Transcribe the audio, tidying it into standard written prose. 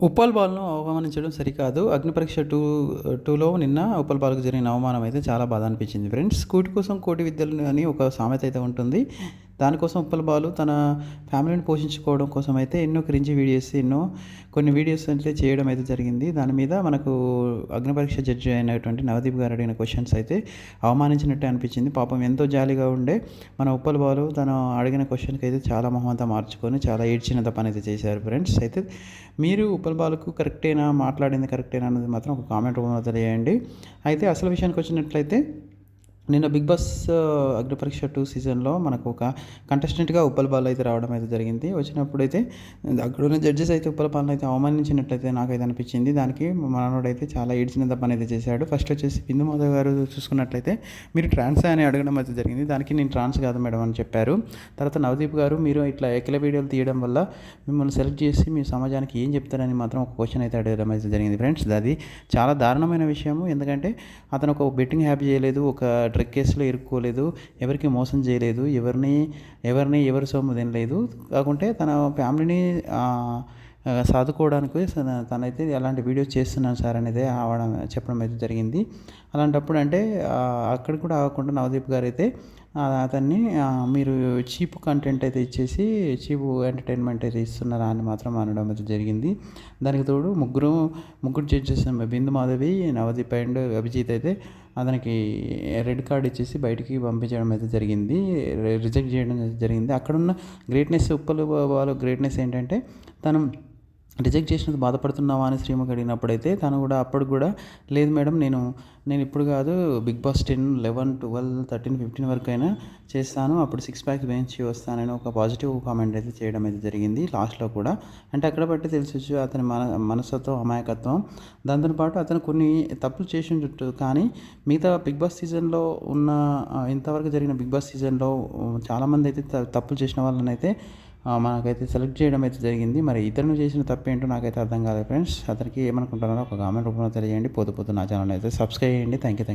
ఉప్పల్ బాల్‌ను అవమానించడం సరికాదు. 'అగ్నిపరీక్ష 2లో నిన్న ఉప్పల్ బాల్‌కు జరిగిన అవమానం అయితే చాలా బాధ అనిపించింది ఫ్రెండ్స్. కూటి కోసం కోటి విద్యలు అని ఒక సామెత అయితే ఉంటుంది. దానికోసం ఉప్పల్ బాలు తన ఫ్యామిలీని పోషించుకోవడం కోసం అయితే ఎన్నో క్రింజి వీడియోస్ కొన్ని వీడియోస్ అయితే చేయడం అయితే జరిగింది. దాని మీద మనకు అగ్నిపరీక్ష జడ్జి అయినటువంటి నవదీప్ గారు అడిగిన క్వెషన్స్ అయితే అవమానించినట్టే అనిపించింది. పాపం ఎంతో జాలీగా ఉండే మన ఉప్పల్ బాలు తను అడిగిన క్వెషన్‌కి అయితే చాలా మొహం అంతా మార్చుకొని చాలా ఏడ్చినంత పని అయితే చేశారు ఫ్రెండ్స్. అయితే మీరు ఉప్పల్ బాలుకు కరెక్టేనా, మాట్లాడింది కరెక్టేనా అన్నది మాత్రం ఒక కామెంట్ రూపంలో తెలియజేయండి. అయితే అసలు విషయానికి వచ్చినట్లయితే నిన్న 'బిగ్ బాస్' అగ్నిపరీక్ష 2 సీజన్‌లో మనకు ఒక కంటెస్టెంట్‌గా ఉప్పల్ బాలు అయితే రావడం అయితే జరిగింది. వచ్చినప్పుడైతే అక్కడున్న జడ్జెస్ అయితే ఉప్పల్ బాలుని అయితే అవమానించినట్లయితే నాకైతే అనిపించింది. దానికి మా మనోడైతే చాలా ఏడ్చినంత పని అయితే చేశాడు. ఫస్ట్ వచ్చేసి బిందు మాధవ్ గారు చూసుకున్నట్లయితే మీరు ట్రాన్సా అని అడగడం అయితే జరిగింది. దానికి నేను ట్రాన్స్ కాదు మేడం అని చెప్పారు. తర్వాత నవదీప్ గారు మీరు ఇట్లా ఎకిల వీడియోలు తీయడం వల్ల మిమ్మల్ని సెలెక్ట్ చేసి మీ సమాజానికి ఏం చెప్తారని మాత్రం ఒక క్వశ్చన్ అయితే అడగడం అయితే జరిగింది ఫ్రెండ్స్. అది చాలా దారుణమైన విషయము. ఎందుకంటే అతను ఒక బెట్టింగ్ హ్యాప్ చేయలేదు, ఒక డ్రగ్ కేసులో ఇరుక్కోలేదు, ఎవరికి మోసం చేయలేదు, ఎవరి సొమ్ము తినలేదు. కాకుంటే తన ఫ్యామిలీని సాదుకోవడానికి తనైతే అలాంటి వీడియోస్ చేస్తున్నాను సార్ అనేది చెప్పడం అయితే జరిగింది. అలాంటప్పుడు అంటే అక్కడ కూడా ఆగకుండా నవదీప్ గారు అయితే అతన్ని మీరు చీప్ కంటెంట్ అయితే ఇచ్చేసి చీప్ ఎంటర్టైన్మెంట్ అయితే ఇస్తున్నారా అని మాత్రం అనడం అయితే జరిగింది. దానికి తోడు ముగ్గురు జడ్జెస్ బిందు మాధవి, నవదీప్ అండ్ అభిజిత్ అయితే అతనికి రెడ్ కార్డ్ ఇచ్చేసి బయటికి పంపించడం అయితే జరిగింది, రిజెక్ట్ చేయడం అయితే జరిగింది. అక్కడున్న గ్రేట్నెస్ ఉప్పల్ బాలు గ్రేట్నెస్ ఏంటంటే తను రిజెక్ట్ చేసినందుకు బాధపడుతున్నావా అని శ్రీముఖి అడిగినప్పుడైతే తను కూడా అప్పుడు కూడా లేదు మేడం, నేను ఇప్పుడు కాదు బిగ్ బాస్ 10, 11, 12, 13, 15 వరకు అయినా చేస్తాను, అప్పుడు 6 ప్యాక్స్ వేయించి వస్తానని ఒక పాజిటివ్ కామెంట్ అయితే చేయడం అయితే జరిగింది లాస్ట్లో కూడా. అంటే అక్కడ బట్టి తెలిసొచ్చు అతని మనస్తత్వం, అమాయకత్వం. దాంతోపాటు అతను కొన్ని తప్పులు చేసి ఉండొచ్చు, కానీ మిగతా బిగ్ బాస్ సీజన్లో ఉన్న ఇంతవరకు జరిగిన బిగ్ బాస్ సీజన్లో చాలామంది అయితే తప్పులు చేసిన వాళ్ళని అయితే మనకైతే సెలెక్ట్ చేయడం అయితే జరిగింది. మరి ఇతను చేసిన తప్పు ఏంటో నాకైతే అర్థం కాలేదు ఫ్రెండ్స్. అతనికి ఏమనుకుంటున్నారో ఒక కామెంట్ రూపంలో తెలియజేయండి. పోతూ నా ఛానల్ అయితే సబ్స్క్రైబ్ చేయండి. Thank you.